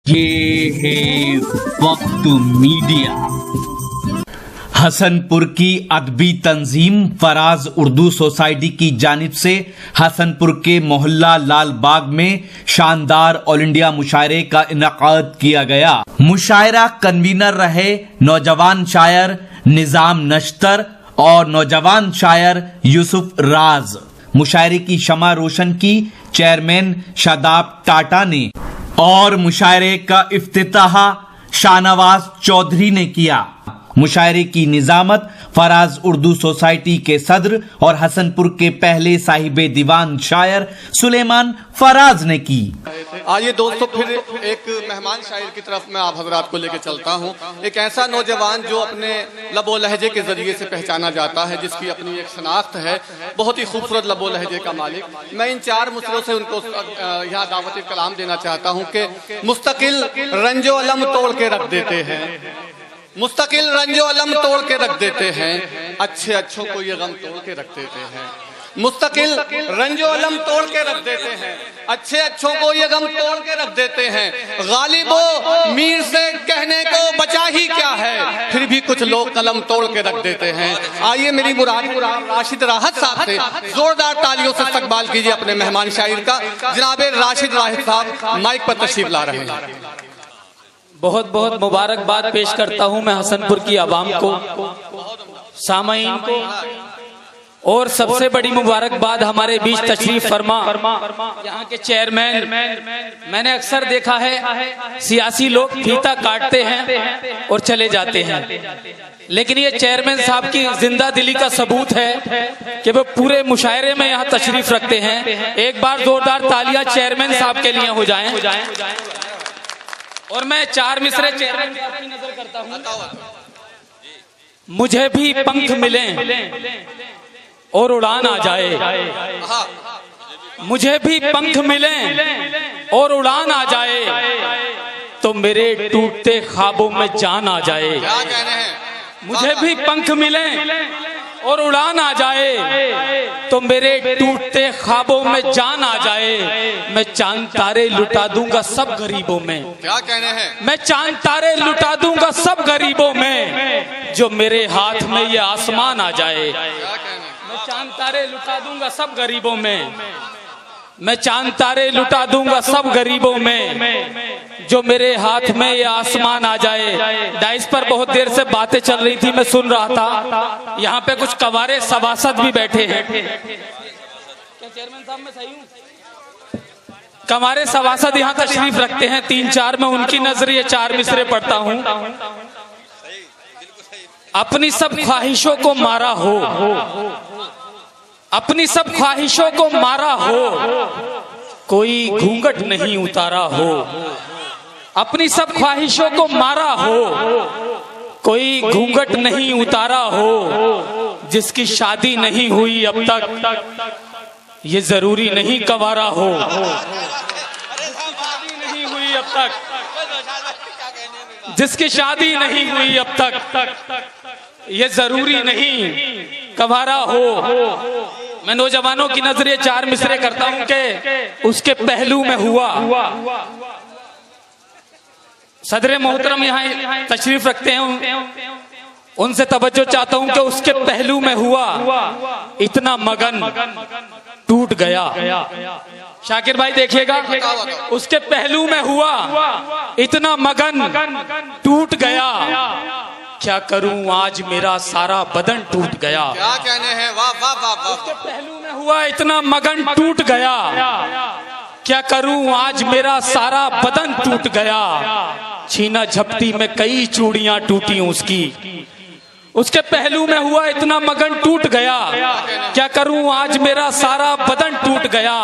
ये है वक्त मीडिया। हसनपुर की अदबी तंजीम फराज उर्दू सोसाइटी की जानिब से हसनपुर के मोहल्ला लाल बाग में शानदार ऑल इंडिया मुशायरे का इनेकाद किया गया। मुशायरा कन्वीनर रहे नौजवान शायर निजाम नश्तर और नौजवान शायर यूसुफ राज। मुशायरे की शमा रोशन की चेयरमैन शादाब टाटा ने और मुशायरे का इफ्तिताह शाहनवाज चौधरी ने किया। मुशायरे की निजामत फराज उर्दू सोसाइटी के सदर और हसनपुर के पहले साहिबे दीवान शायर सुलेमान फराज ने की। आइए दोस्तों, फिर एक मेहमान शायर की तरफ मैं आप हजरात को लेकर चलता हूं। एक ऐसा नौजवान जो अपने लबो लहजे के जरिए से पहचाना जाता है, जिसकी अपनी एक शनाख्त है, बहुत ही खूबसूरत लबो लहजे का मालिक। मैं इन चार मुसलों से उनको यहाँ दावत कलाम देना चाहता हूँ कि मुस्तकिल रंजो अलम तोड़ के रख देते हैं, मुस्तकिल रंजो अलम तोड़ के रख देते हैं, अच्छे अच्छों को ये गम तोड़ के रख देते हैं। मुस्तकिल रंजो अलम तोड़ के रख देते हैं, अच्छे अच्छों को ये गम तोड़ के रख देते हैं। गालिबो मीर से कहने को बचा ही क्या है, फिर भी कुछ लोग कलम तोड़ के रख देते हैं। आइए मेरी मुराद राशिद राहत साहब से जोरदार तालियों से इस्तकबाल कीजिए अपने मेहमान शायर का। जनाब राशिद राहत साहब माइक पर तशरीफ ला रहे हैं। बहुत बहुत मुबारकबाद पेश करता हूं मैं हसनपुर की आवाम को, सामाईन को, और सबसे बड़ी मुबारकबाद हमारे बीच तशरीफ फरमा यहाँ के चेयरमैन। मैंने अक्सर देखा है सियासी लोग फीता काटते हैं और चले जाते हैं, लेकिन ये चेयरमैन साहब की जिंदा दिली का सबूत है कि वो पूरे मुशायरे में यहाँ तशरीफ रखते हैं। एक बार जोरदार तालियां चेयरमैन साहब के लिए हो जाएं। और मैं चार मिसरे चेयरमैन साहब की नजर करता हूँ। मुझे भी पंख मिले और उड़ान आ जाए, मुझे भी पंख मिले और उड़ान आ जाए, तो मेरे टूटते ख्वाबों में जान आ जाए। मुझे भी पंख मिले और उड़ान आ जाए, तो मेरे टूटते ख्वाबों में जान आ जाए। मैं चांद तारे लुटा दूंगा सब गरीबों में, क्या कहने हैं? मैं चांद तारे लुटा दूंगा सब गरीबों में, जो मेरे हाथ में ये आसमान आ जाए। मैं चांद तारे लुटा दूंगा सब गरीबों में, मैं चांद तारे लुटा दूंगा सब गरीबों में, जो मेरे हाथ में ये आसमान आ जाए। डाइस पर बहुत देर से बातें चल रही थी, मैं सुन रहा था। यहाँ पे कुछ कवारे सभासद भी बैठे हैं। क्या चेयरमैन साहब मैं सही हूँ? कवारे सभासद यहाँ तशरीफ रखते हैं 3-4, में उनकी नजर ये चार मिसरे पढ़ता हूँ। अपनी सब ख्वाहिशों को मारा हो, अपनी सब ख्वाहिशों को मारा हो, कोई घूंघट नहीं उतारा हो। अपनी सब ख्वाहिशों को मारा हो, कोई घूंघट नहीं उतारा हो। जिसकी शादी नहीं हुई अब तक, ये जरूरी नहीं कंवारा हो। शादी नहीं हुई अब तक, जिसकी शादी नहीं हुई अब तक, ये जरूरी नहीं कंवारा हो। मैं नौजवानों की नजरे चार मिसरे करता हूं कि उसके पहलू में हुआ। सदर मोहतरम यहाँ तशरीफ रखते हैं, उनसे तवज्जो चाहता हूं कि उसके पहलू में हुआ इतना मगन टूट गया। शाकिर भाई देखिएगा, उसके पहलू में हुआ इतना मगन टूट गया। क्या करूं आज मेरा सारा बदन टूट गया। क्या कहने हैं? वाह वाह वाह वाह। उसके पहलू में हुआ इतना मगन टूट गया। क्या करूं आज मेरा सारा बदन टूट गया। छीना झपटी में कई चूड़ियां टूटी उसकी। उसके पहलू में हुआ इतना मगन टूट गया। क्या करूं आज मेरा सारा बदन टूट गया।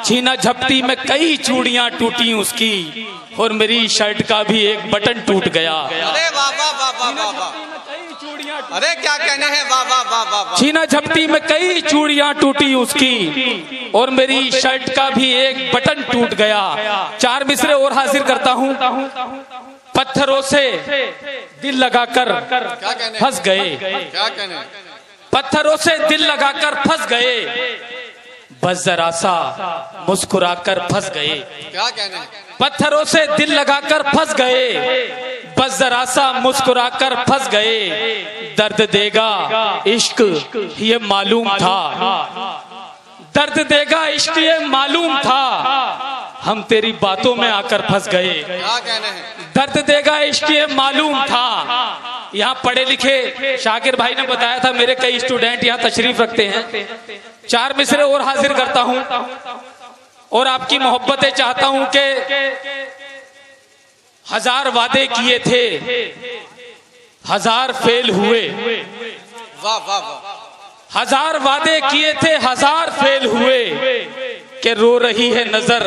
छीना झपटी में कई चूड़ियां टूटी उसकी, और मेरी शर्ट का भी एक बटन टूट गया। अरे वाह वाह वाह वाह वाह वाह। अरे क्या कहने हैं? वाह वाह वाह वाह। छीना झपटी में कई चूड़ियां टूटी उसकी, और मेरी शर्ट का भी एक बटन टूट गया। चार मिसरे और हाजिर करता हूँ। पत्थरों से दिल लगाकर फंस गए, क्या कहने? पत्थरों से दिल लगाकर फंस गए, बस जरा सा मुस्कुराकर फंस गए, क्या कहने हैं? पत्थरों से दिल लगाकर फंस गए, बस जरा सा मुस्कुराकर फंस गए। दर्द देगा इश्क ये मालूम था, दर्द देगा इश्क ये मालूम था, हम तेरी बातों में आकर फंस गए। क्या कहने हैं? दर्द देगा इश्क ये मालूम था। यहाँ पढ़े लिखे शाकिर भाई ने बताया था, मेरे कई स्टूडेंट यहाँ तशरीफ रखते हैं। 4 मिसरे और हाजिर करता हूँ और आपकी मोहब्बतें चाहता हूँ कि 1000 वादे किए थे, 1000 फेल हुए। वाह वाह वाह। 1000 वादे किए थे, 1000 फेल हुए, कि रो रही है नजर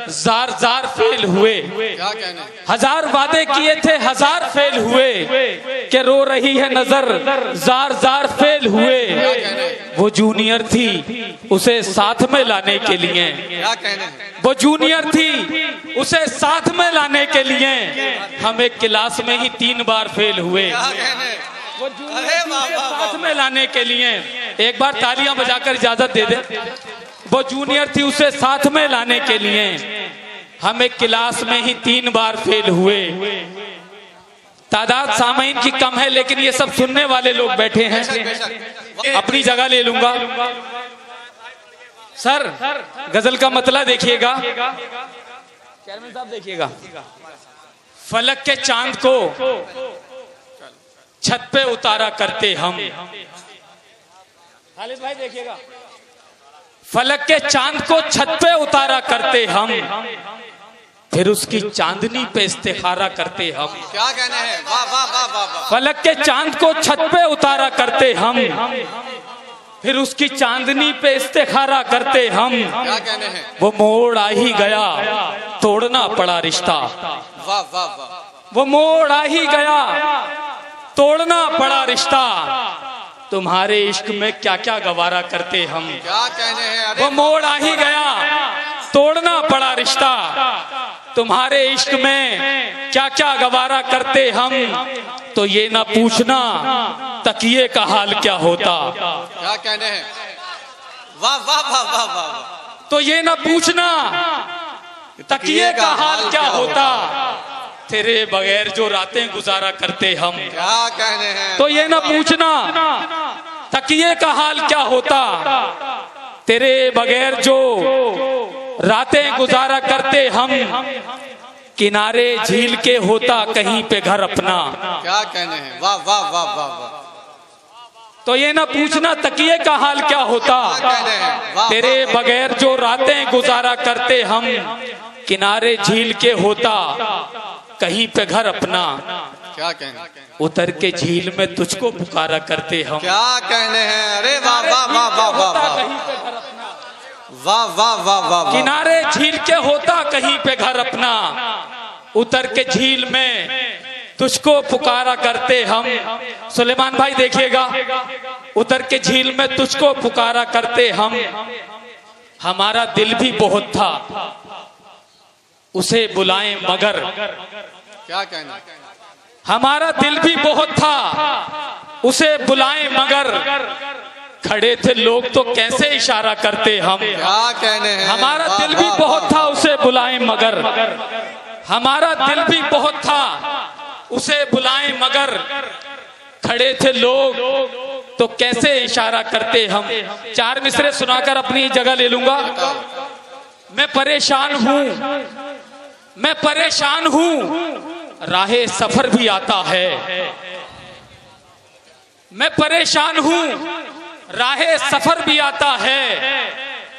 जार जार फेल हुए। क्या कहने हैं? 1000 वादे किए थे, 1000 फेल हुए, कि रो रही है नजर जार जार फेल हुए। वो जूनियर थी उसे साथ में लाने के लिए, क्या कहने हैं? वो जूनियर थी उसे साथ में लाने के लिए, हम एक क्लास में ही 3 बार फेल हुए। क्या कहने हैं? वो अरे जूनियर वाह, थी उसे वाह, साथ में लाने के लिए, एक बार तालियां बजाकर इजाजत दे दे। वो जूनियर थी उसे साथ में लाने के लिए, हम एक क्लास में ही 3 बार फेल हुए। तादाद सामईन की कम है, लेकिन ये सब सुनने वाले लोग बैठे हैं, अपनी जगह ले लूंगा। सर गजल का मतला देखिएगा, चेयरमैन साहब देखिएगा। फलक के चांद को छत पे उतारा करते हम, खालिद भाई देखिएगा। फलक के चांद को छत पे उतारा करते हम, फिर उसकी चांदनी पे इस्तिखारा करते हम। क्या कहने हैं? वाह वाह वाह वाह वाह। फलक के चांद को छत पे उतारा करते हम, फिर उसकी चांदनी पे इस्तिखारा करते हम। क्या कहने हैं? वो मोड़ आ ही गया, तोड़ना पड़ा रिश्ता। वाह वाह वाह। वो मोड़ आ ही गया, तोड़ना पड़ा रिश्ता। तुम्हारे इश्क में क्या क्या गवारा करते हम। क्या कहने हैं? अरे वो मोड़ आ ही गया, तोड़ना पड़ा रिश्ता। तुम्हारे इश्क में क्या क्या गवारा करते हम, तो ये ना पूछना तकिए का हाल क्या होता। क्या कहने हैं? वाह वाह वाह वाह वाह। तो ये ना पूछना तकिए का हाल क्या होता, तेरे बगैर जो रातें गुजारा करते हम। क्या कहने हैं? तो ये ना पूछना तकिए का हाल क्या होता, तेरे बगैर जो रातें गुजारा करते हम। किनारे झील के होता कहीं पे घर अपना। क्या कहने हैं? वाह वाह वाह वाह वाह। तो ये ना पूछना तकिए का हाल क्या होता, तेरे बगैर जो रातें गुजारा करते हम। किनारे झील के होता कहीं पे घर अपना, क्या कहने? उतर के झील में तुझको पुकारा करते हम। क्या कहने हैं? अरे वाह वाह वाह वाह वाह वाह वाह वाह वाह वाह। किनारे झील के होता कहीं पे घर अपना, उतर के झील में तुझको पुकारा करते हम। सुलेमान भाई देखिएगा, उतर के झील में तुझको पुकारा करते हम। हमारा दिल भी बहुत था उसे बुलाएं मगर, क्या कहना? हमारा दिल भी बहुत था उसे बुलाएं मगर, खड़े थे लोग तो कैसे इशारा करते हम। क्या कहने हैं? हमारा दिल भी बहुत था उसे बुलाएं मगर, हमारा दिल भी बहुत था उसे बुलाएं मगर, खड़े थे लोग तो कैसे इशारा करते हम। 4 मिसरे सुनाकर अपनी जगह ले लूंगा। मैं परेशान हूं, मैं परेशान हूं, राहे सफर भी आता है। मैं परेशान हूं, राहे सफर भी आता है।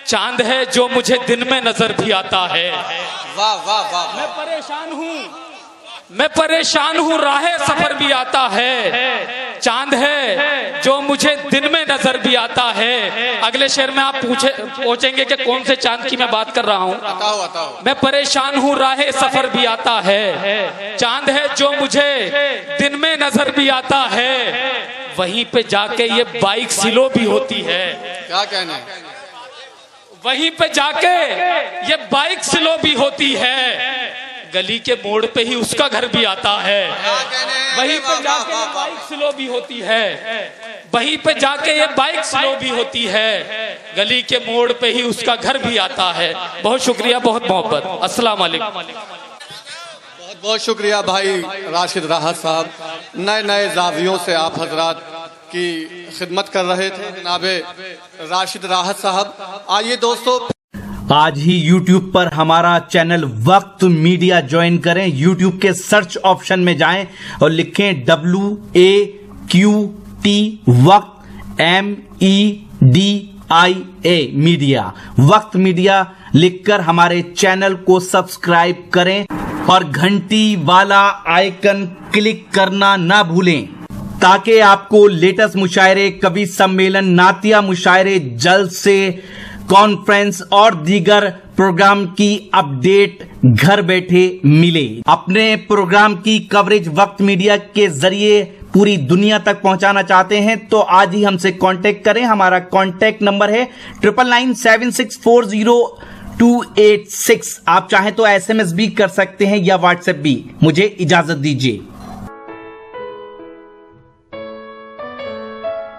चांद है जो मुझे दिन में नजर भी आता है। वाह वाह वाह। मैं परेशान हूं, मैं परेशान हूं, राहे सफर भी आता है। चांद है जो मुझे दिन में नजर भी आता है। अगले शेर में आप पूछेंगे कि कौन से चांद की मैं बात कर रहा हूं। बताओ बताओ। मैं परेशान हूं, राहे सफर भी आता है। चांद है जो मुझे दिन में नजर भी आता है। वहीं पे जाके ये बाइक स्लो भी होती है। क्या कहने? वहीं पे जाके ये बाइक स्लो भी होती है। गली के मोड़ पे ही उसका घर भी आता है, वहीं पे जाके ये बाइक स्लो भी होती है, वहीं पे जाके ये बाइक स्लो भी होती है, गली के मोड़ पे ही उसका घर भी आता है। बहुत शुक्रिया, बहुत मोहब्बत। अस्सलाम वालेकुम। बहुत बहुत शुक्रिया भाई राशिद राहत साहब। नए नए जावियों से आप हजरात की खिदमत कर रहे थे जनाबे राशिद राहत साहब। आइए दोस्तों, आज ही YouTube पर हमारा चैनल वक्त मीडिया ज्वाइन करें। YouTube के सर्च ऑप्शन में जाएं और लिखें WAQT वक्त MEDIA मीडिया। वक्त मीडिया लिखकर हमारे चैनल को सब्सक्राइब करें और घंटी वाला आइकन क्लिक करना ना भूलें, ताकि आपको लेटेस्ट मुशायरे, कवि सम्मेलन, नातिया मुशायरे, जलसे, कॉन्फ्रेंस और दीगर प्रोग्राम की अपडेट घर बैठे मिले। अपने प्रोग्राम की कवरेज वक्त मीडिया के जरिए पूरी दुनिया तक पहुंचाना चाहते हैं तो आज ही हमसे कांटेक्ट करें। हमारा कांटेक्ट नंबर है 9997640286। आप चाहें तो SMS भी कर सकते हैं या WhatsApp भी। मुझे इजाजत दीजिए।